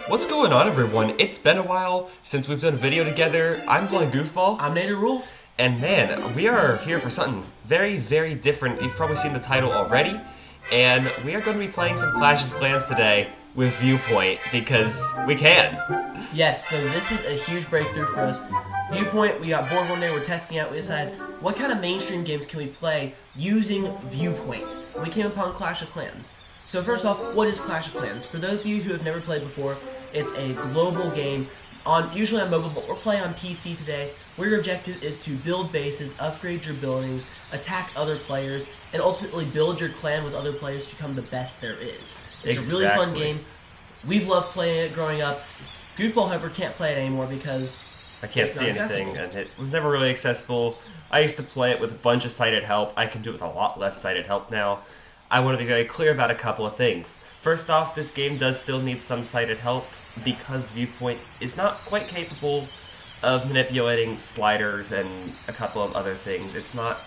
What's going on, everyone? It's been a while since we've done a video together. I'm Blindgoofball. I'm Naterrulz. And man, we are here for something very, very different. You've probably seen the title already. And we are going to be playing some Clash of Clans today with Viewpoint because we can. Yes, so this is a huge breakthrough for us. Viewpoint, we got bored one day, we're testing out, we decided what kind of mainstream games can we play using Viewpoint? We came upon Clash of Clans. So first off, what is Clash of Clans? For those of you who have never played before, it's a global game, usually on mobile, but we're playing on PC today, where your objective is to build bases, upgrade your buildings, attack other players, and ultimately build your clan with other players to become the best there is. It's a really fun game. We've loved playing it growing up. Goofball, however, can't play it anymore because I can't see anything, and it was never really accessible. I used to play it with a bunch of sighted help. I can do it with a lot less sighted help now. I want to be very clear about a couple of things. First off, this game does still need some sighted help because Viewpoint is not quite capable of manipulating sliders and a couple of other things. It's not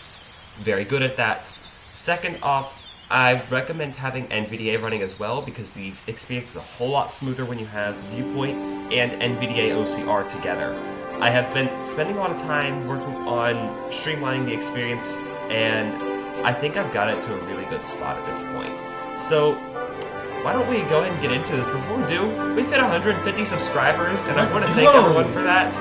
very good at that. Second off, I recommend having NVDA running as well because the experience is a whole lot smoother when you have Viewpoint and NVDA OCR together. I have been spending a lot of time working on streamlining the experience, and I think I've got it to a really good spot at this point. So why don't we go ahead and get into this? Before we do, we've hit 150 subscribers, and I want to thank everyone for that.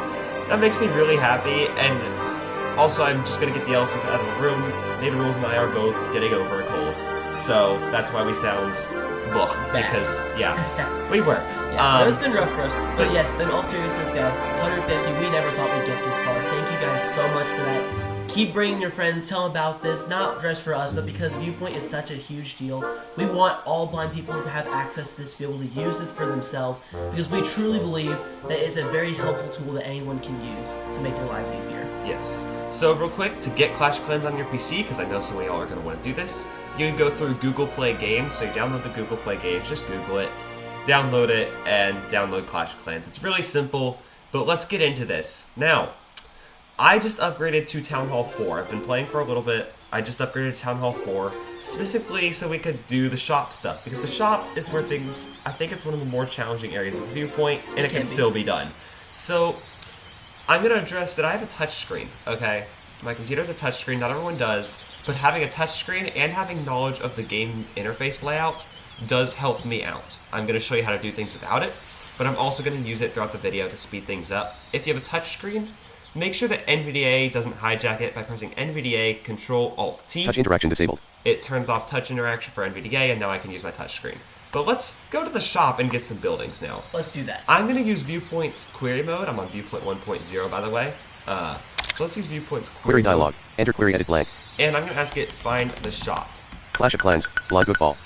That makes me really happy, and also I'm just going to get the elephant out of the room. Naterrulz and I are both getting over a cold, so that's why we sound because, yeah, we were. Yeah, so it's been rough for us. But yes, in all seriousness, guys, 150, we never thought we'd get this far. Thank you guys so much for that. Keep bringing your friends, tell them about this, not just for us, but because Viewpoint is such a huge deal. We want all blind people to have access to this, to be able to use this for themselves, because we truly believe that it's a very helpful tool that anyone can use to make their lives easier. Yes. So real quick, to get Clash of Clans on your PC, because I know some of y'all are going to want to do this, you can go through Google Play Games, so you download the Google Play Games, just Google it, download it, and download Clash of Clans. It's really simple, but let's get into this. Now, I just upgraded to Town Hall 4. I've been playing for a little bit. I just upgraded to Town Hall 4, specifically so we could do the shop stuff, because the shop is where things, I think it's one of the more challenging areas of Viewpoint, and it can still be done. So, I'm going to address that I have a touchscreen, okay? My computer has a touchscreen, not everyone does, but having a touchscreen and having knowledge of the game interface layout does help me out. I'm going to show you how to do things without it, but I'm also going to use it throughout the video to speed things up. If you have a touchscreen, make sure that NVDA doesn't hijack it by pressing NVDA Control-Alt-T. Touch interaction disabled. It turns off touch interaction for NVDA, and now I can use my touchscreen. But let's go to the shop and get some buildings now. Let's do that. I'm going to use Viewpoint's query mode. I'm on Viewpoint 1.0, by the way. So let's use Viewpoint's query dialog. Enter query edit blank. And I'm going to ask it, find the shop. Clash of Clans, Blindgoofball.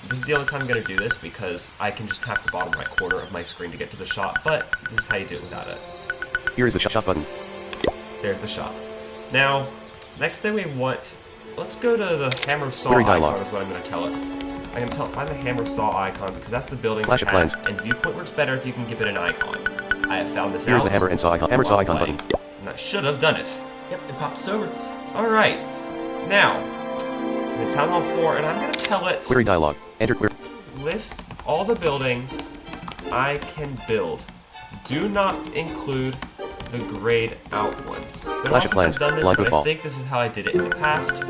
This is the only time I'm going to do this because I can just tap the bottom right corner of my screen to get to the shop, but this is how you do it without it. Here is the shop button. There's the shop. Now, next thing we want, let's go to the hammer saw query icon dialog. is what I'm going to tell it. I'm going to tell it, find the hammer saw icon because that's the building's Clash of tab, Clans. and Viewpoint works better if you can give it an icon. I have found this out. Here is the hammer and saw icon. Hammer saw icon button. And I should have done it. Yep, it pops over. Alright. Now, I'm in Town Hall 4, and I'm going to tell it... Query dialog. Enter query. List all the buildings I can build. Do not include the grayed out ones. Clash of Clans, I've done this, but I Blindgoofball. think this is how I did it in the past.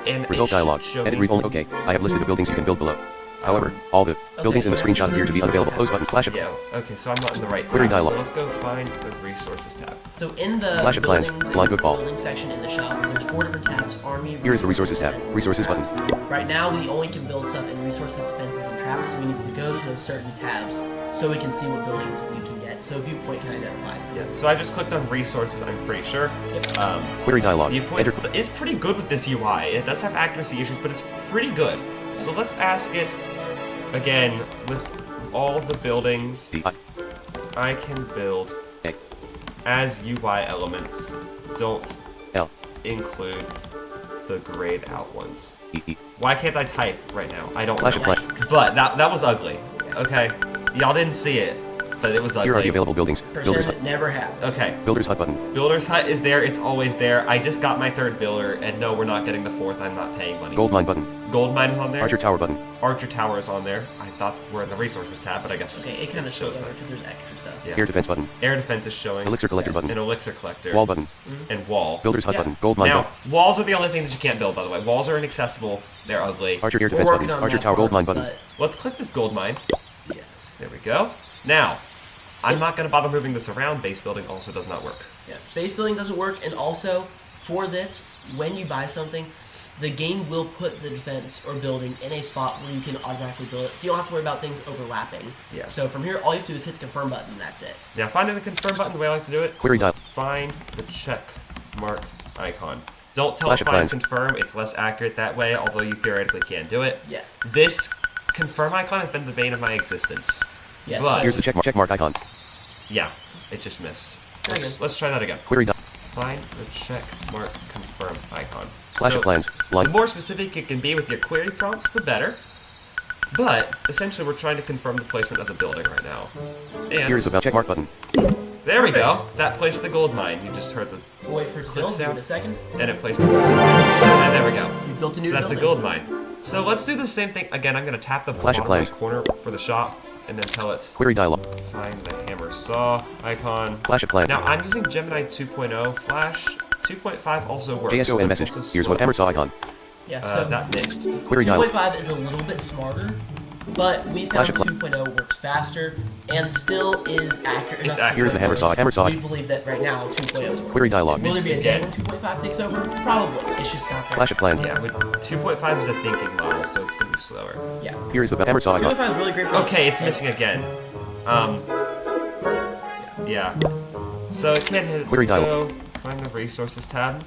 And Result dialog. Edit read only. Okay, I have listed the buildings you can build below. However, all the buildings in the screenshot appear to be unavailable. Close button. Clash of Yeah, okay, so I'm not in the right tab. Query dialog. So let's go find the resources tab. So in the Clash of Clans, buildings, Blindgoofball. building section in the shop, there's 4 different tabs. Army, Here is the resources tab. defenses, Resources button. traps. Right now, we only can build stuff in resources, defenses, and traps, so we need to go to those certain tabs so we can see what buildings we can get, so Viewpoint can identify them. Yeah, so I just clicked on resources, I'm pretty sure. Query dialog. Viewpoint Enter. is pretty good with this UI. It does have accuracy issues, but it's pretty good. So let's ask it, again, list all the buildings I can build A. as UI elements. Don't L. include the grayed out ones. E. Why can't I type right now? I don't Clash know. of Clans. But that was ugly. Okay. Y'all didn't see it. but it was Here are the ugly. available buildings. Builder's hut. Pretend it never happened. Okay. Builder's hut button. Builder's hut is there. It's always there. I just got my 3rd builder, and no, we're not getting the 4th. I'm not paying money. Gold mine button. Gold mine is on there. Archer tower button. Archer tower is on there. I thought we're in the resources tab, but I guess Okay, it kind of shows that. there because there's extra stuff. Yeah. Air defense button. Air defense is showing. Elixir collector button. An elixir collector. Wall button. And wall. Builder's hut Yeah. button. Gold mine Now, button. walls are the only things that you can't build, by the way. Walls are inaccessible. They're ugly. Archer air We're defense working button. on Archer that tower gold part, mine button. but Let's click this gold mine. yes. There we go. Now, I'm not going to bother moving this around. Base building also does not work. Yes, base building doesn't work, and also for this, when you buy something, the game will put the defense or building in a spot where you can automatically build it, so you don't have to worry about things overlapping. Yeah. So from here, all you have to do is hit the confirm button, and that's it. Now, finding the confirm button, the way I like to do it, Query dial. find the check mark icon. Don't tell Flash it of find plans. confirm. It's less accurate that way, although you theoretically can do it. Yes. This confirm icon has been the bane of my existence. Yes. But- so Here's the check mark icon. Yeah, it just missed. Try again. Let's try that again. Query dial. Find the check mark confirm icon. Flash So, of plans. The Line. more specific it can be with your query prompts, the better. But essentially, we're trying to confirm the placement of the building right now. And Here's the check mark button. there we go. Perfect. That placed the gold mine. You just heard the We'll wait for it to Click build. Give sound. it a second. and it placed the and there we go. You've built a new So that's a building. gold mine. So let's do the same thing again. I'm gonna tap the Flash of bottom right plans. corner for the shop, and then tell it Query dialog. find the hammer saw icon. Flash of plan. Now I'm using Gemini 2.0 Flash. 2.5 also works. JSON but message. also Here's what hammer saw icon. Yeah. So that missed. Query dialog. 2.5 is a little bit smarter, but we Flash found of 2.0 works faster and still is accurate enough. accurate. Here's the hammer saw. Hammer saw. We believe that right now 2.0 is working. Query dialog. Will there be a day Again. when 2.5 takes over? Probably. It's just not there. Flash of plans. Yeah, but 2.5 is a thinking model, so it's gonna be slower. Yeah. Here's the hammer saw icon. 2.5 is really great for. Okay, it's missing again. Yeah. So it can't hit. Query Let's dialog. go find the resources tab.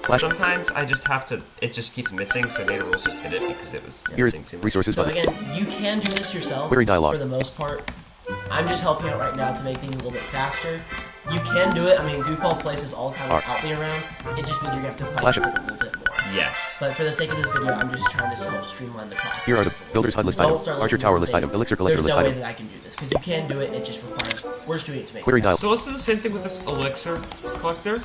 Flash. Sometimes I just have to. It just keeps missing, so Naterrulz just hit it because it was Here's missing too much. resources So button. again, you can do this yourself Query dialog. for the most part. I'm just helping out right now to make things a little bit faster. You can do it. I mean, Goofball plays this all the time without me around. It just means you have to fight Flash with of- it a little bit more. Yes. But for the sake of this video, I'm just trying to help streamline the process. Here are the just a little builder's bit. hut list Don't item, start Archer looking tower at list something. item, Elixir collector There's list no way item. that I can do this because you can do it. It just requires. We're just doing it to make. Query it dial. So let's do the same thing with this elixir collector.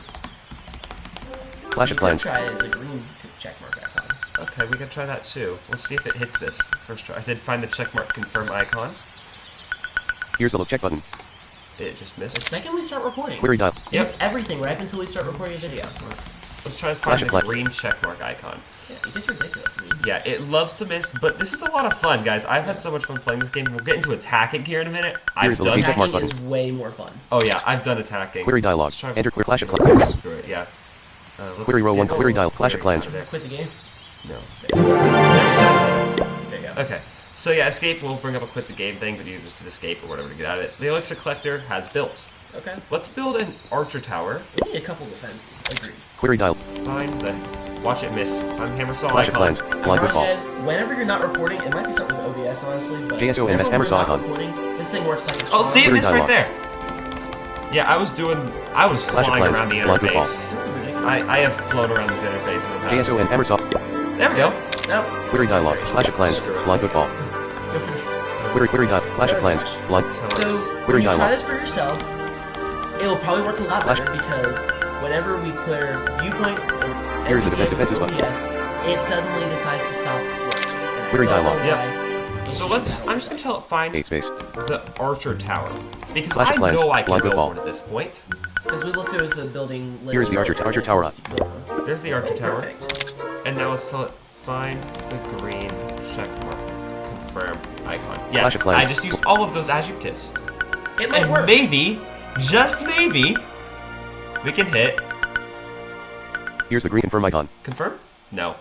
Flash You of can plans. try it as a green check mark icon. Okay, we can try that too. Let's see if it hits this first try. I did find the checkmark confirm icon. Here's the look check button. It just The missed. second we start recording, Query dial. it hits everything right up until we start recording a video. Let's try to Flash find of the light. green checkmark icon. Yeah, it gets ridiculous. I mean, Yeah, it loves to miss, but this is a lot of fun, guys. I've had so much fun playing this game. We'll get into attacking here in a minute. I've Here's the done. check mark attacking button. is way more fun. Oh yeah, I've done attacking. Query dialog. Let's try- Enter query flash of plans. Screw it. Yeah. Let's Query row one, get query this dial, flash of query plans. out of there. Quit the game. No. There you go. Okay. So yeah, escape will bring up a quit the game thing, but you just hit escape or whatever to get out of it. The elixir collector has built. Okay. Let's build an archer tower. We need a couple defenses. Agreed. Query dial. Find the. Watch it miss. Find the hammer saw Flash of icon. plans. I Blind promise you football. guys, whenever you're not recording, it might be something with OBS, honestly, but JSON whenever MS hammer we're saw not icon. recording, this thing works like a Oh, see it charm. missed right dialogue. there. Yeah, I was Flash of flying plans. around the Blind football. interface. This is ridiculous. I have flown around this interface in the past. JSON hammer saw. There we go. Nope. Query dialog. Flash of plans. Blind football. Go for defense. Query dial. Flash of plans. Blind. So, Query when you try dialogue. this for yourself, it'll probably work a lot Flash- better because whenever we put our viewpoint and Here's the NVDA defenses with button. OBS, it suddenly decides to stop working. And I Query don't know dialogue. Yep. why. It's So just a I'm just gonna tell it find 8 space. the archer tower. Because Flash of I plans. know I can Blind build football. one at this point. Because we looked, there was a building list. Here's the archer tower. There's the archer tower. Perfect. And now let's tell it find the green checkmark confirm icon. Flash Yes, of plans. I just used all of those adjectives. It might And work. maybe, just maybe, we can hit Here's the green confirm icon. confirm? No.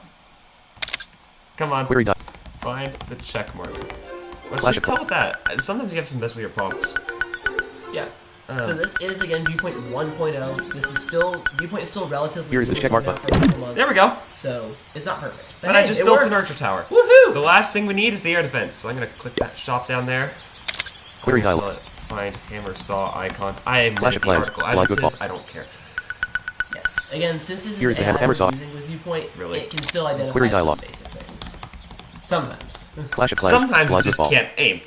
Come on. Query dial. Find the check mark. Let's Flash just of tell it that. Sometimes you have to mess with your prompts. Yeah. So this is again Viewpoint 1.0. This is still Viewpoint is still relatively Here's the new check mark now button. for a couple months. There we go. So it's not perfect. But hey, I just it built works. an archer tower. Woohoo! The last thing we need is the air defense. So I'm gonna click that shop down there. Query I'm gonna dial. tell it, Find hammer saw icon. I am Flash ready of the plans. article Blind adjective. football. I don't care. Yes. Again, since this Here's is the AI hammer saw. we're using with Viewpoint, Really? it can still identify Query some dialogue. basic things. Sometimes. Flash of plans. Sometimes you Blind just football. can't aim.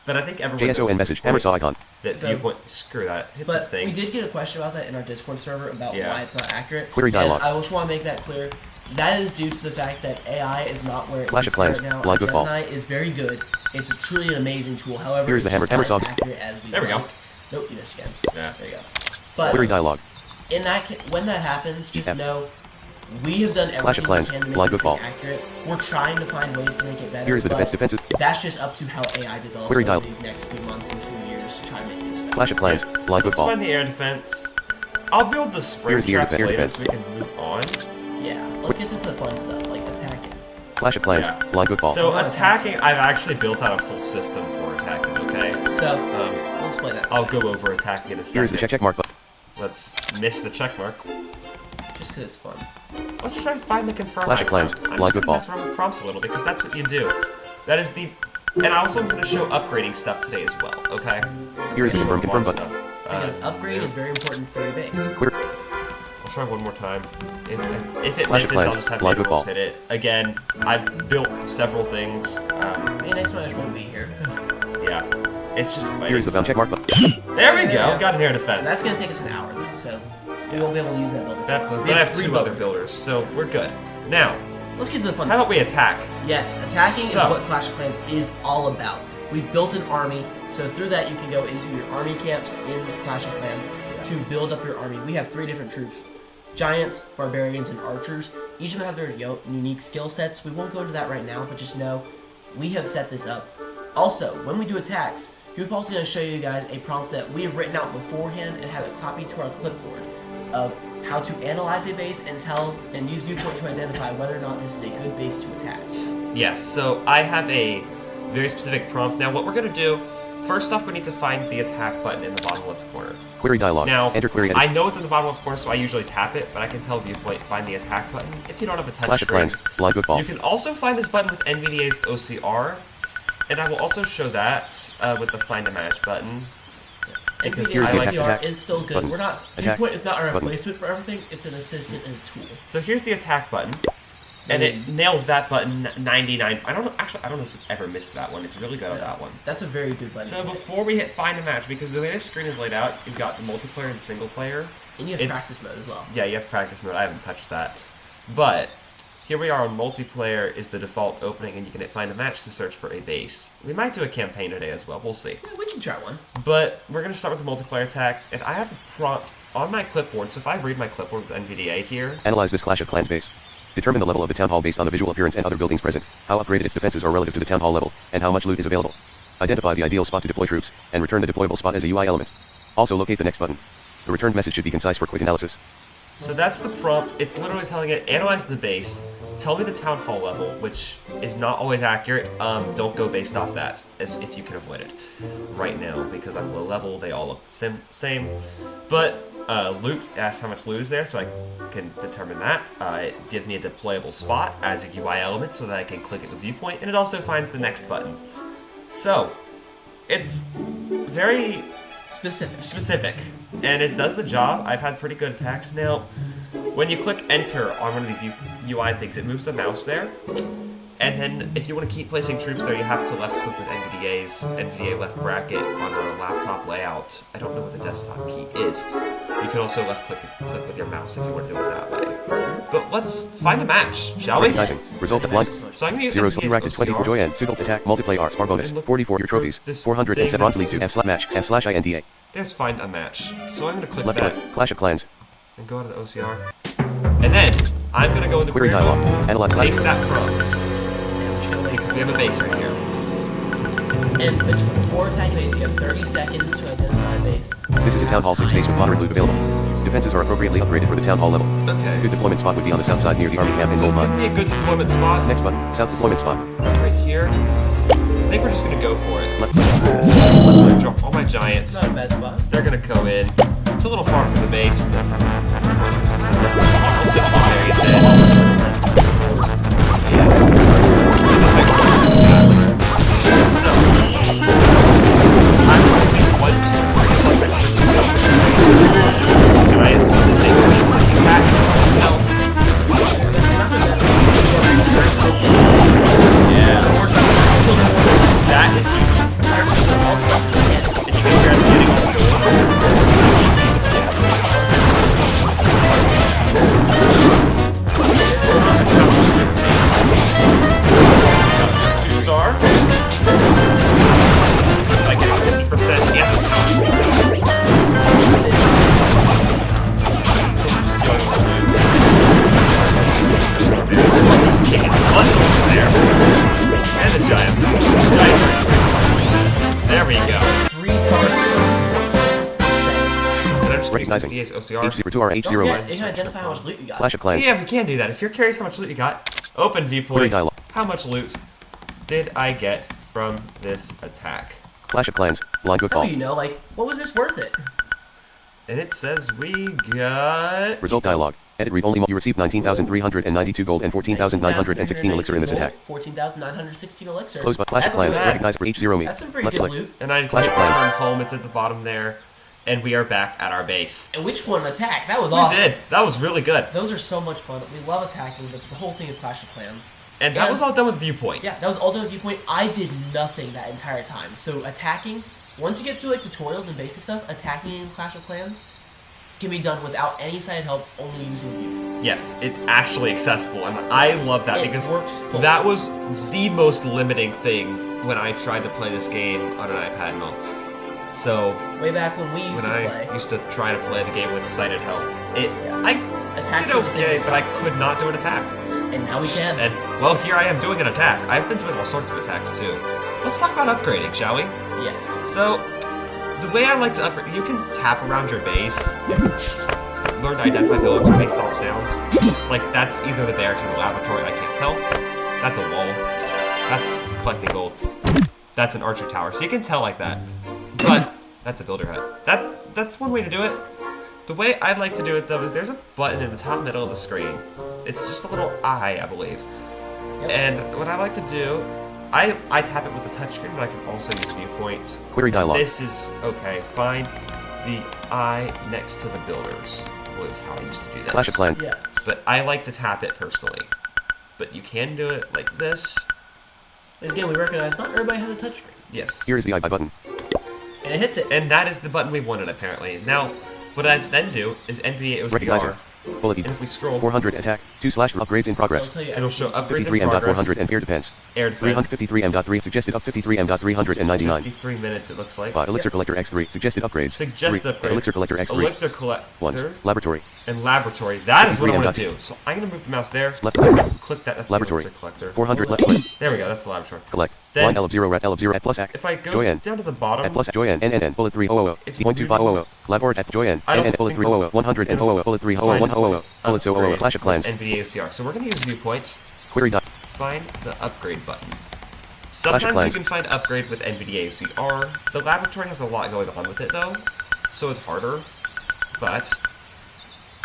But I think everyone JSON message, hammer saw icon. That Viewpoint, screw that. Hit the But thing. we did get a question about that in our Discord server about why it's not accurate. Query dialog. And I just want to make that clear. That is due to the fact that AI is not where it Clash is of Clans, right now. Blindgoofball. Gemini is very good. It's truly an amazing tool. However, Here's the it's just hammer not saw. as accurate as we There we go. like. Nope, you missed again. Yeah. There you go. But Query dialog. in that when that happens, just GF. know we have done Clash of everything we Clans, can to make this Blindgoofball. thing accurate. We're trying to find ways to make it better. Here's the but defenses. That's just up to how AI develops Query over dialog. these next few months and few years to try and make things better. Clash of Clans, So let's Blindgoofball. find the air defense. I'll build the spring Here's the air traps defense. later so we can move on. Yeah, let's get to some fun stuff like attacking. Clash of Clans, Yeah. Blindgoofball. So attacking, I've actually built out a full system for attacking, okay? So, we'll explain that. in a I'll second. go over attacking in a second. Here's the check mark button. Let's miss the check mark. Just because it's fun. Let's try to find the confirm Clash of icon. Clans, I'm just gonna Blindgoofball. mess around with prompts a little because that's what you do. That is the... And I also am going to show upgrading stuff today as well, okay? Here's the confirm Fun button. stuff. Because upgrade is very important for your base. Query. I'll try one more time. If it Clash of misses, I'll Clans, just have Blindgoofball. Naterrulz hit it. Again, I've built several things. Hey, next match won't be here. Yeah. It's just fighting. Here's the bound stuff. check mark button. There we go. Yeah. Got an air defense. So that's going to take us an hour though, so we won't be able to use that builder. But We I have three two other builders. builders, so we're good. Now, Let's get to the fun how stuff. about we attack? Yes, attacking is So- what Clash of Clans is all about. We've built an army, so through that you can go into your army camps in Clash of Clans to build up your army. We have 3 different troops. Giants, barbarians, and archers. Each of them have their unique skill sets. We won't go into that right now, but just know we have set this up. Also, when we do attacks, Goofball's going to show you guys a prompt that we have written out beforehand and have it copied to our clipboard of how to analyze a base and use Viewpoint to identify whether or not this is a good base to attack. Yes, so I have a very specific prompt. Now, what we're going to do, first off, we need to find the attack button in the bottom left corner. Query dialog. Now, Enter query edit. I know it's in the bottom left corner, so I usually tap it, but I can tell Viewpoint find the attack button if you don't have a touch Clash of screen. Clans, Blindgoofball. You can also find this button with NVDA's OCR, and I will also show that with the Find a Match button. Because NVIDIA I like attack is still good. button. We're not. Attack Viewpoint is not a button. replacement for everything. It's an assistant and a tool. So here's the attack button, and it nails that button 99. I don't know. Actually, I don't know if it's ever missed that one. It's really good at that one. That's a very good button. So before we hit Find a Match, because the way this screen is laid out, you've got the multiplayer and single player. and you have practice mode as well. Yeah, you have practice mode. I haven't touched that. But here we are on multiplayer is the default opening, and you can hit Find a Match to search for a base. We might do a campaign today as well. We'll see. Yeah, we can try one. But we're going to start with the multiplayer attack, and I have a prompt on my clipboard. So if I read my clipboard with NVDA here, Analyze this Clash of Clans base. Determine the level of the town hall based on the visual appearance and other buildings present, how upgraded its defenses are relative to the town hall level, and how much loot is available. Identify the ideal spot to deploy troops, and return the deployable spot as a UI element. Also locate the next button. The returned message should be concise for quick analysis. so that's the prompt. It's literally telling it, analyze the base, tell me the town hall level, which is not always accurate. Don't go based off that, if you can avoid it right now, because I'm low level, they all look the same. But loot asks how much loot is there, so I can determine that. It gives me a deployable spot as a UI element so that I can click it with Viewpoint, and it also finds the next button. So, it's very specific, and it does the job. I've had pretty good attacks. Now, when you click enter on one of these UI things, it moves the mouse there, and then if you want to keep placing troops there, you have to left click with NVDA left bracket on a laptop layout. I don't know what the desktop key is. You can also left click with your mouse if you want to do it that way. But let's find a match, shall we? Recognizing. Result of blind. So I'm going to use 0 NVDA's subtracted 20 for OCR. joy and single attack multiplayer arts bar bonus. And look 44 your for trophies. this 407 thing bronze that league to says- F/match F/INDA. There's find a match. So I'm going to click Left that click. Clash of Clans. and go out of the OCR. And then I'm going to go in the Query query dialog. mode, Analyze Clash paste of that prompt. Now, what you gonna We have a base right here. And before attacking base, you have 30 seconds to identify a base. This is a Town Hall 6 base with moderate loot available. Defenses are appropriately upgraded for the Town Hall level. Okay. Good deployment spot would be on the south side near the army camp in So Gold it's giving Mine. me a good deployment spot Next button. South deployment spot. right here. I think we're just going to go for it. Left. I'm going to drop all my giants. Not a bad spot. They're going to go in. It's a little far from the base, but we'll sit barbarians in. So, I was using one, just like giants, the same way we attack, tell. Yeah. That is huge. all the stuff is again. And you can hear us getting all the This is also a total 6 base. 2-star. By getting 50% and the tower. So we're stealing the loot. Just kicking the butt over there. And the giants. There we go. 3 stars. And I'm just Recognizing. VA's OCR. H02R Don't H01. forget, you can identify how much loot you got. Clash of Clans. Yeah, we can do that. If you're curious how much loot you got, open Query Viewpoint. dialog. How much loot did I get from this attack? Clash of Clans. How do Blindgoofball. you know, like, what was this worth it? And it says we got... Result dialog. Edit read only. You received 19,392 gold and 14,916 elixir in this attack. 14,916 elixir. Close but Clash of That's Clans. good. Recognize for H0 me. That's some pretty Left good click. loot. And I Clash click of Clans. return home. It's at the bottom there. And we are back at our base. And which one attack? That was We awesome. did. That was really good. Those are so much fun. We love attacking. That's the whole thing of Clash of Clans. And that was all done with Viewpoint. Yeah, that was all done with Viewpoint. I did nothing that entire time. So attacking, once you get through like tutorials and basic stuff, attacking in Clash of Clans can be done without any sighted help, only using View. Yes, it's actually accessible, and I love that It because works fully. that was the most limiting thing when I tried to play this game on an iPad and all. So Way back when we used when to I play. used to try to play the game with sighted help, I Attacks did were the thing okay, that but I could not do an attack. And now we can. And well, here I am doing an attack. I've been doing all sorts of attacks too. Let's talk about upgrading, shall we? Yes. So, the way I like to upgrade, you can tap around your base, learn to identify buildings based off sounds. Like, that's either the barracks or the laboratory, I can't tell. That's a wall. That's collecting gold. That's an archer tower. So you can tell like that. But, that's a builder hut. That's one way to do it. The way I'd like to do it, though, is there's a button in the top middle of the screen. It's just a little eye, I believe. Yep. And what I like to do, I tap it with the touchscreen, but I can also use Viewpoint. Query dialog. This is, okay, find the eye next to the builders. I believe is how I used to do this. Clash of Clans. Yes. But I like to tap it personally. But you can do it like this. Again, we recognize not everybody has a touchscreen. Yes. Here is the I button. And it hits it. And that is the button we wanted, apparently. Now, what I then do is NVDA Recognizer. OCR. Bullet And if we scroll, 400 attack. 2/ upgrades in It'll progress. tell you it'll show upgrades 53 in progress. M.400 and air defense. Air defense. 353 M.3 suggested up 53 M.399. 53 minutes, it looks like. Elixir Collector X3 suggested upgrades. Suggested 3. upgrades. Elixir Collector X3. Elixir Collector. Once. Laboratory. And laboratory. That is what I want to 53 do. So I'm going to move the mouse there. Left click. Click that. That's Laboratory. the Elixir Collector. 400 left click. There we go. That's the laboratory. Collect. Then- Line L of 0 rat L of 0 at plus ac. If I go Joy-N. down to the bottom, At plus Joy-N NNN bullet 3000. It's 0.2500. Labort at Joy-N I don't NN bullet think 3000. 100 and 00 bullet 3000. 100 bullet 00. Clash of Clans. NVDA OCR. So we're going to use Viewpoint. Query dot. Find the upgrade button. Clash of Sometimes you Clans. can find upgrade with NVDA OCR. The laboratory has a lot going on with it though, so it's harder. But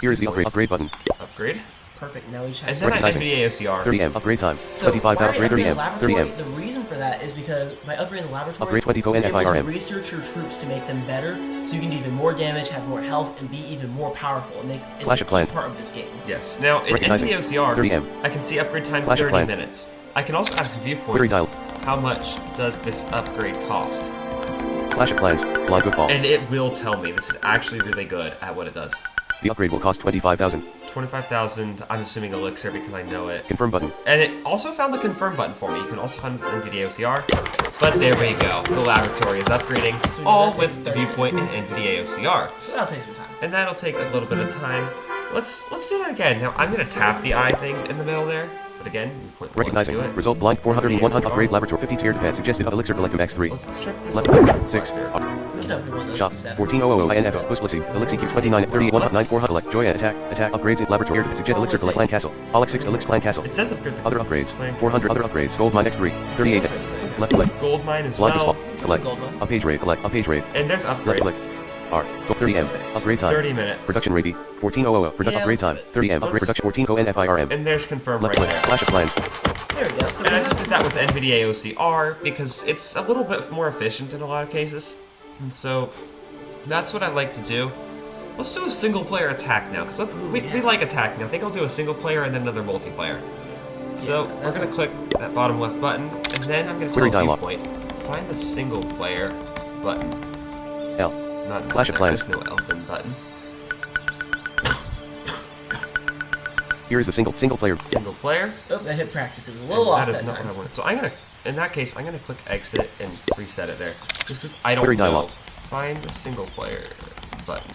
Here is the upgrade button. upgrade, Perfect. Now we check. and then I Recognizing. NVDA OCR. 30M upgrade time. So 25 why are we upgrade 30M. upgrading the laboratory? 30M. The reason for that is because by upgrading the laboratory, Upgrade 20 co we're able to NFIRM. research your troops to make them better, so you can do even more damage, have more health, and be even more powerful. It's Clash a of key Clans. part of this game. Yes. Now in Recognizing. NVDA OCR, 30M. I can see upgrade time Clash of 30 Clans. minutes. I can also ask Query Viewpoint dial. how much does this upgrade cost, Clash of Clans. Blindgoofball. and it will tell me. This is actually really good at what it does. The upgrade will cost 25,000. 25,000. I'm assuming elixir because I know it. Confirm button. And it also found the confirm button for me. You can also find NVIDIA OCR. But there we go. The laboratory is upgrading, So we know all that takes with 30 Viewpoint minutes. and NVIDIA OCR. So that'll take some time. And that'll take a little bit of time. Let's do that again. Now I'm gonna tap the eye thing in the middle there. But again, Viewpoint will let you do Recognizing. it. Result blind 400 and 100 upgrade laboratory 50 tier defense suggested Elixir Collective X3. Let's check this Left Elixir click. 6. Collector. We can upgrade one of those Shop to 7. 1400 INF Busblissy Elixir Q29 30 109 400 Elect Joy Attack upgrades at laboratory defense suggest Elixir Collect Clan Castle Alex 6 Elixir Clan Castle It says upgrade the other upgrades Clan 400 Castle. other upgrades Gold Mine X3 38 left click Gold mine as Blind well. Spot collect Gold mine. a page raid collect a page raid And there's left upgrade. click R go 30M upgrade time 30 minutes. production rate 1400 production Yeah, upgrade time let's 30M upgrade production 14 co NFIRM And there's confirm right left click there. Clash of Clans There we go. So And we I have just did that with NVIDIA OCR because it's a little bit more efficient in a lot of cases. And so that's what I like to do. Let's do a single player attack now because we like attacking. I think I'll do a single player and then another multiplayer. So we're that's going to click that bottom left button and then I'm going to Query tell dialog. Viewpoint, find the single player button. L. Not Clash of Clans. There's no L in button. Here is the single player. Single player. Oh, I hit practice. It was a little off That is that not time. what I wanted. So I'm gonna, in that case, I'm gonna click exit and reset it there. Just because I don't Query know. dialog. Find the single player button.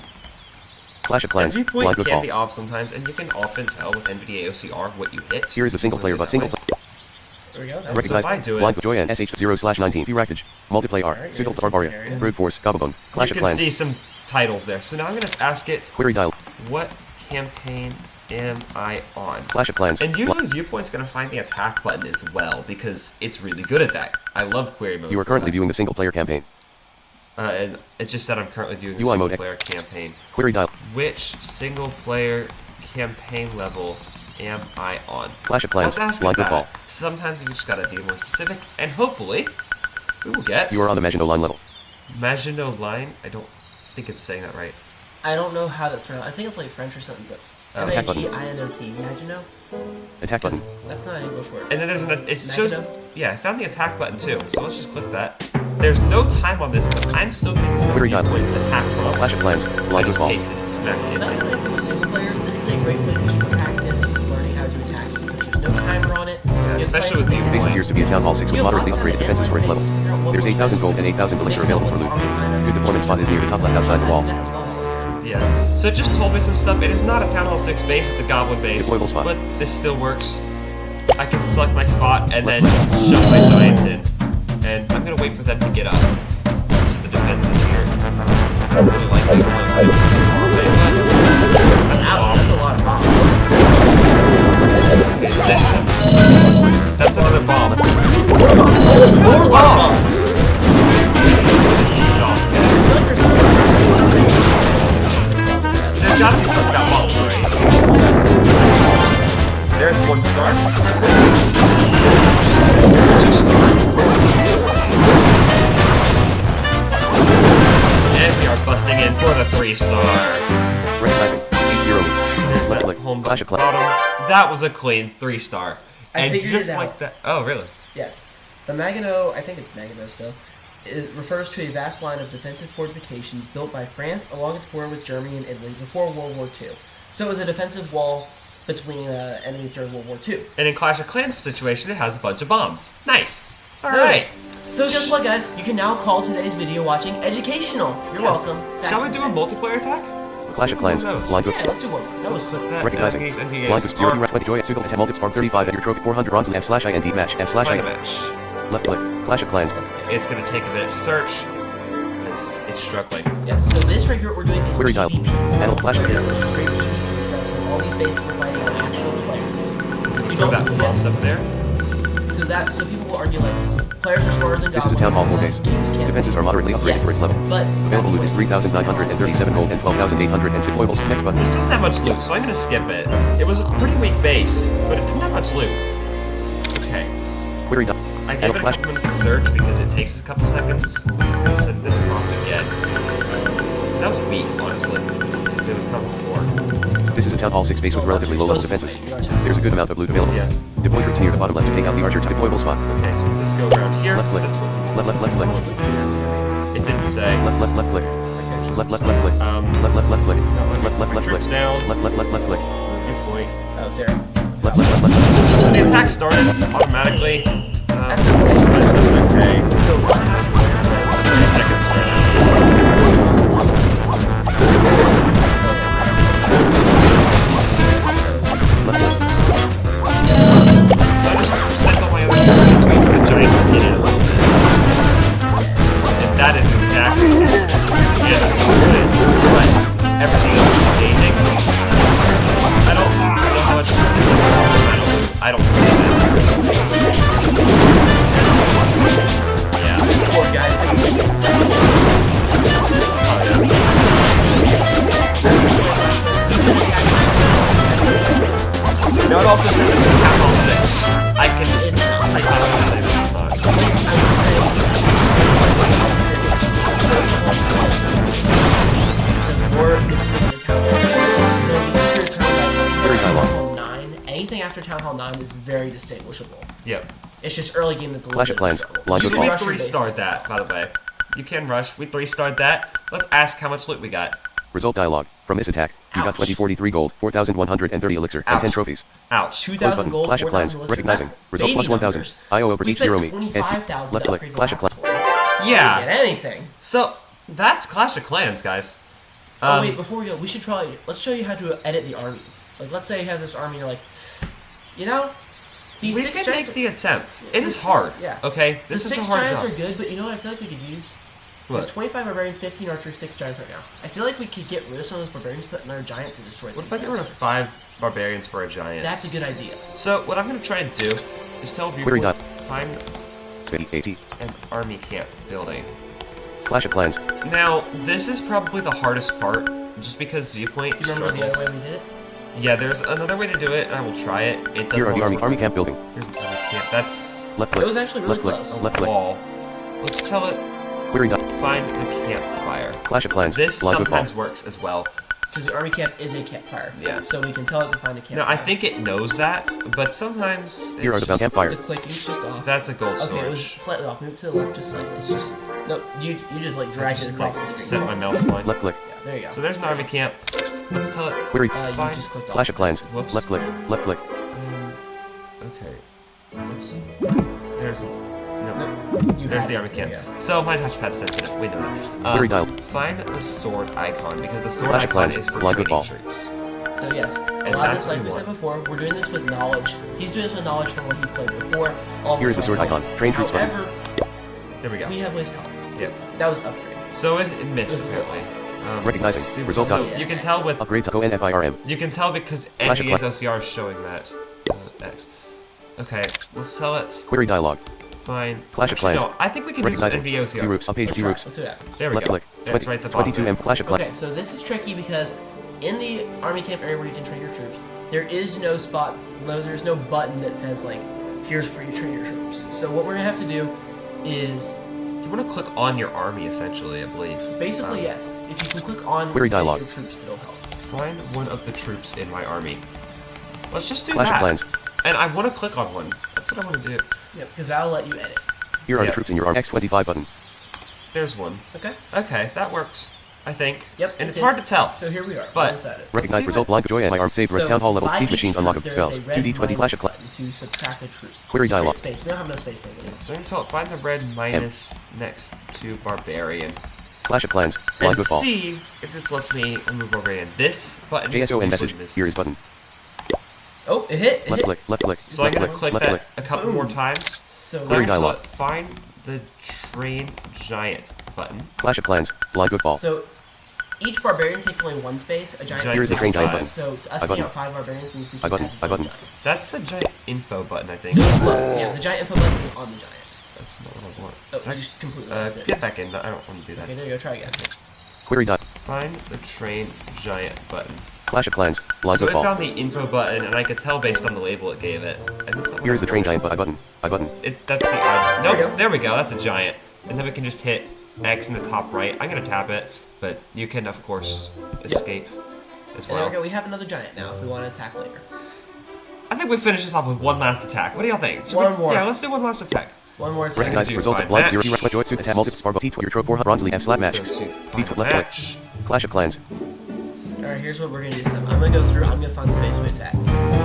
Clash of And Clans. Viewpoint can Blindgoofball. be off sometimes, and you can often tell with NVIDIA OCR what you hit. Here is the single player button. There we go. That was So if Recognize I do it, Blind Joy and SH0/19. Rackage. Multiplayer R. Alright, Single yeah, Barbaria. area. Brute Force. Gobabone. Clash you of can Clans. see some titles there. So now I'm gonna ask it, Query dial. what campaign am I on? Clash of Clans. And usually Viewpoint's gonna find the attack button as well, because it's really good at that. I love query mode. You are for currently that. viewing the single player campaign. And it's just that I'm currently viewing the UI single mode. player campaign. Query dial. Which single player campaign level am I on? Clash of Clans. Let's ask it Blindgoofball. that. Sometimes you just gotta be more specific, and hopefully we will get You are on the Maginot Line level. Maginot Line. I don't think it's saying that right. I don't know how that's pronounced. I think it's like French or something, but Attack button. Maginot. Maginot? Attack button. That's not an English word. And then there's it shows. Maginot? Yeah, I found the attack button too. So let's just click that. There's no time on this, but I'm still getting this Query dial. Viewpoint attack prompt. Clash of Clans. I just Blindgoofball. pasted it smack So in. that's what I said with single player. This is a great place to practice learning how to do attacks because there's no timer on it. especially with Viewpoint. Base appears to be a Town Hall 6 with moderately upgraded defenses for its level. There's 8,000 gold and 8,000 elixir available for loot. Good deployment spot is near the top left outside the walls. Yeah. So it just told me some stuff. It is not a Town Hall 6 base, it's a Goblin base. Deployable spot. But this still works. I can select my spot and then shove my giants in. And I'm gonna wait for them to get up to the defenses here. I don't really like Viewpoint. It's too far away, but that's a bomb. That's a lot of bombs. Okay, that's another bomb. More bombs. This is awesome, guys. I feel like there's some sort There's gotta be something about bombs, right? There's 1 star. 2 star. And we are busting in for the 3 star. Recognizing. 8-0. There's Left that click. home Clash of bottom. Clans. That was a clean 3 star. I And figured just it out. like that. Oh, really? Yes. The Maginot, I think it's Maginot still, it refers to a vast line of defensive fortifications built by France along its border with Germany and Italy before World War II. So it was a defensive wall between enemies during World War II. And in Clash of Clans situation, it has a bunch of bombs. Nice. All right. So guess what, guys? You can now call today's video watching educational. You're Yes. welcome. Shall we do a multiplayer attack? Clash of Clans. Yeah, Blindgoofball. let's do one more. That was Click that. Recognizing. Engage NVA. Blindgoofball 0 Rack Joy at Sugal at Multips Barb 35 at your trophy 400 bronze and F/IND match Find a F/IND. match. Left click. Clash of Clans. It's gonna take a minute to search because it's struggling. Yes, so this right here what we're doing is Query dial. PvP. Panel Clash of It's Clans. just straight PvP stuff, so all these bases we're fighting are actual players. So you Throw don't that small stuff there. so people will argue like players are smarter than This is a goblins, Town Hall 4 but base. games can't Defenses be. are moderately upgraded for its level. But Available loot is 3,937 gold and 12,806 foibles. Next button. This doesn't have much loot, so I'm gonna skip it. It was a pretty weak base, but it didn't have much loot. Okay. Query dial. I gave Panel it a Clash. couple minutes to search because it takes a couple seconds. I said this prompt again. That was weak, honestly. It was time before. This is a Town Hall 6 base with relatively low level defenses. There's a good amount of loot available. Yeah. Deploy troops near the bottom left to take out the archer deployable spot. Okay, so let's just go around here. Left click. That's what- Left click. It didn't say. Left click. Okay, Left click. Left click. It's not letting me Left bring click. troops down. Left click. Viewpoint. Oh, there. Left. So the attack started automatically. That's okay. That's okay. So what happened there was 30 seconds right now. So I just sent all my other troops between the giants to get in a little bit. And that is exactly but everything else is engaging. I don't know how much I don't believe it. Yeah. poor guys. Now it also says this is Town Hall 6. I can It's not. I can't say that it's not. I will say, the more this is the Town Hall. So the Town Very Hall dialogue. 9, anything after Town Hall 9 is very distinguishable. Yep. It's just early game that's a little Clash bit of Clans. struggle. Blindgoofball. Should we Russian 3-star that, by the way? You can rush. We 3-starred that. Let's ask how much loot we got. Result dialog. From this attack, you got Ouch. 2043 gold, 4,130 elixir, and 10 Ouch. trophies. Ouch. 2,000 gold, Clash of 4,000 Clans, elixir. recognizing. That's Result baby plus 1,000. numbers. IO over We each 0 spent me. 25,000 Left to click. upgrade Clash of the Clans. laptop. Yeah. Didn't get anything. So, that's Clash of Clans, guys. Oh wait, before we go, we should probably let's show you how to edit the armies. Like, let's say you have this army, you're like, you know, these We 6 can giants. make the attempt. It This is hard. yeah. Okay? The This is a 6 hard giants job. are good, but you know what I feel like we could use? We have What? 25 barbarians, 15 archers, 6 giants right now. I feel like we could get rid of some of those barbarians, put another giant to destroy What these if I get rid of guys. 5 barbarians for a giant? That's a good idea. So, what I'm going to try and do is tell Query Viewpoint, dot. find Spitty, AT. an army camp building. Clash of Clans. Now, this is probably the hardest part, just because Viewpoint Do you remember the struggles. other way we did it? Yeah, there's another way to do it, and I will try it. It doesn't Here are the always army work. camp building. Here's the army camp. That's Left It click. was actually really Left click. close. Left a click. wall. Let's tell it, Query dot. find the campfire. Clash of Clans. This Blindgoofball. sometimes works as well. Because the army camp is a campfire. Yeah. So we can tell it to find a campfire. No, I think it knows that, but sometimes Here are it's the just, campfire. the clicking's just off. that's a gold Okay, it was storage. slightly off. Move to the left just slightly. It's just no. You just like dragged it Just across like the set screen. my mouse point. Left click. Yeah, there you go. So there's an army camp. Let's tell it. Query. You Fine. just clicked off. Clash of Clans. Whoops. Left click. Left click. Okay. Let's. There's. No. You There's had the it. army camp. There you go. So my touchpad's sensitive. We know that. Query dial. Find the sword icon because the sword Clash of icon Clans, is for Blindgoofball. training troops. So yes, a And lot of that's this, like what we we said want. before, we're doing this with knowledge. He's doing this with knowledge from what he played before. All Here is the with sword my help. icon. Train troops button. However, There we go. we have ways to help. Yep. That was upgrade. So it missed This is apparently. Recognizing. let's see. Result So dot. you can tell with Upgrade to ONFIRM. you can tell because Clash of NVA's Clans. OCR is showing that. X. Okay, let's tell it. Query dialog. Fine. Clash of Actually, Clans. no, I think we can use Recognizing. NVA View OCR. roofs. On page Let's view try. roofs. Let's see what happens. There we Left go. click. That's right at the bottom. 22M Clash of Clans. Okay, so this is tricky because in the army camp area where you can train your troops, there is no spot, there's no button that says like, here's where you train your troops. So what we're gonna have to do is You want to click on your army essentially, I believe. basically yes, if you can click on Query dialog. your troops, it'll help. Find one of the troops in my army. Let's just do Clash of that. Clans. And I want to click on one. That's what I want to do. Yep, because that'll let you edit. Here are Yeah. the troops in your arm. X25 button. There's one. Okay. Okay, that works. I think. Yep. And it it's did. hard to tell. So here we are. But- Let's edit. Recognize see result blind joy and my arm saved for So town hall level by siege each machines troop, unlockable there spells. is a red 2D20 Clash of minus Clans. button to subtract a troop. Query To create dialog. Space. We don't have enough space, maybe. So you can find the red minus next to barbarian. Clash of Clans. And Blindgoofball. see if this lets me remove barbarian. This button JSON usually message. misses. Here is button. Oh, it hit. It Left hit. click. Left click. So I'm Left gonna click. click Left that click. a couple more times. So Query I'm gonna dialog. find the train giant button. Clash of Clans. Blindgoofball. So each barbarian takes only one space. A giant Giant Here's the takes train five. giant button. So to us I button. out 5 barbarians means we I can button. add I one button. giant. That's the giant info button, I think. It was close. Yeah, the giant info button is on the giant. That's not what I want. Oh, you just completely left it. Get back in. I don't want to do that. Okay, there you go. Try again. Query dot. Find the train giant button. Clash of Clans. So it Blindgoofball. found the info button, and I could tell based on the label it gave it. And that's not what Here is I the train wanted. giant. I button. I button. That's the There you no. go. There we go. That's a giant, and then we can just hit X in the top right. I'm gonna tap it, but you can of course escape as And there well. we go. We have another giant now if we want to attack later. I think we finish this off with one last attack. What do y'all think? Should One we- more. Yeah, let's do one last attack. One more Recognize second. do result of find blind match. 0 joy suit attack multiple sparbo T4 your trope 4 bronze leaf slap match. Go to Left find click. match. Clash of Clans. Alright, here's what we're gonna do. So I'm gonna go through. I'm gonna find the base we attack.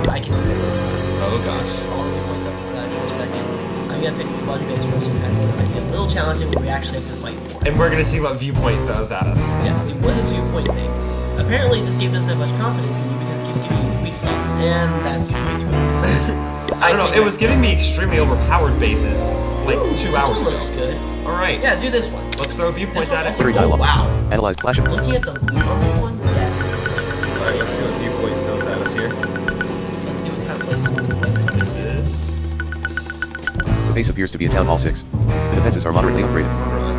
I can do it this time. Oh gosh. Just all the viewpoint stuff aside for a second. I'm gonna pick a fun base for us to attack. It might be a little challenging, but we actually have to fight for it. And we're gonna see what Viewpoint throws at us. Yeah, see, what does Viewpoint think? Apparently, this game doesn't have much confidence in you because it keeps giving you these weak sauces, and that's way too much. I don't know. It was giving me extremely overpowered bases like 2 this hours one ago. looks good. All right. Yeah, do this one. Let's throw Viewpoint This one at it. also, Query oh, dialog. wow. Analyze Clash of. Looking at the loot on this one, yes, this is good. All right. Let's see what Viewpoint throws at us here. Let's see what kind of place we can play. This is. The base appears to be a Town Hall 6. The defenses are moderately upgraded.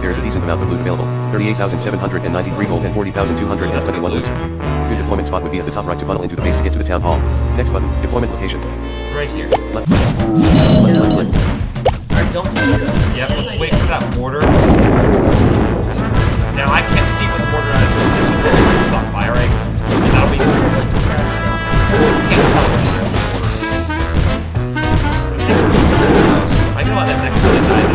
There is a decent amount of loot available. 38,793 gold and 40,221 loot. Good deployment spot would be at the top right to funnel into the base to get to the Town Hall. Next button. Deployment location. Right here. Left. Yeah, let's look at this. Alright, don't do it. Yep. Let's wait for that mortar. Now I can't see what the mortar is, but it's going to stop firing. And that'll be. Can't tell. I can let that next one die.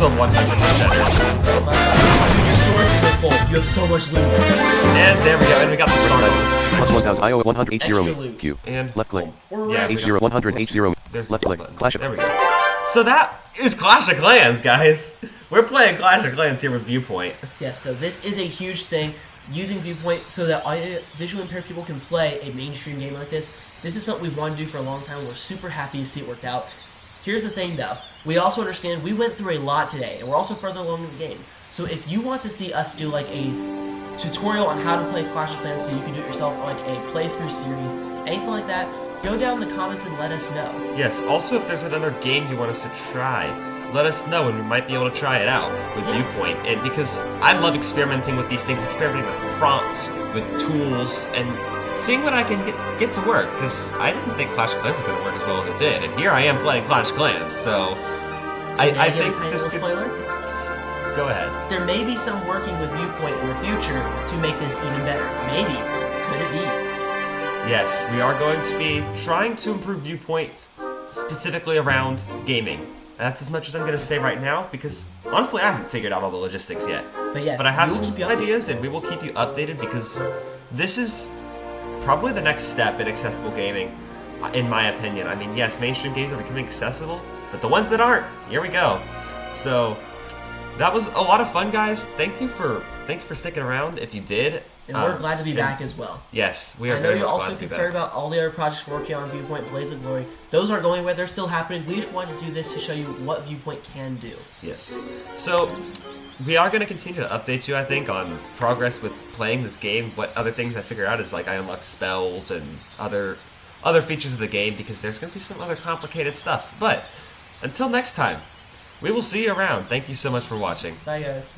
a 100%. Oh my god. Dude, your storage isn't full. You have so much loot. And there we go. And we got the star Recognizing. Plus 1000 IO 180 Extra loot. Q. And Left click. yeah, we 80 got- 100 80 There's left the click. button. Clash of There we go. So that is Clash of Clans, guys. We're playing Clash of Clans here with Viewpoint. Yes, so this is a huge thing, using Viewpoint so that visually impaired people can play a mainstream game like this. This is something we've wanted to do for a long time. We're super happy to see it worked out. Here's the thing, though. We also understand we went through a lot today, and we're also further along in the game. So if you want to see us do like a tutorial on how to play Clash of Clans so you can do it yourself, or like a playthrough series, anything like that, go down in the comments and let us know. Yes, also if there's another game you want us to try, let us know and we might be able to try it out with Viewpoint. And because I love experimenting with these things, experimenting with prompts, with tools, and seeing what I can get to work. Because I didn't think Clash of Clans was going to work as well as it did, and here I am playing Clash of Clans. So I think this could. Spoiler? Go ahead. There may be some working with Viewpoint in the future to make this even better. Maybe. Could it be? Yes, we are going to be trying to improve Viewpoints specifically around gaming. That's as much as I'm going to say right now because honestly I haven't figured out all the logistics yet. But yes, I have we will some keep you updated. ideas and we will keep you updated because this is probably the next step in accessible gaming, in my opinion. I mean, yes, mainstream games are becoming accessible, but the ones that aren't, here we go. So that was a lot of fun, guys. Thank you for sticking around if you did. And we're glad to be back as well. Yes, we are I know very you're much also glad to be concerned back. about all the other projects we're working on Viewpoint, Blaze of Glory. Those aren't going away, they're still happening. We just wanted to do this to show you what Viewpoint can do. Yes. So we are going to continue to update you, I think, on progress with playing this game. What other things I figure out is like I unlock spells and other features of the game because there's going to be some other complicated stuff. But until next time, we will see you around. Thank you so much for watching. Bye, guys.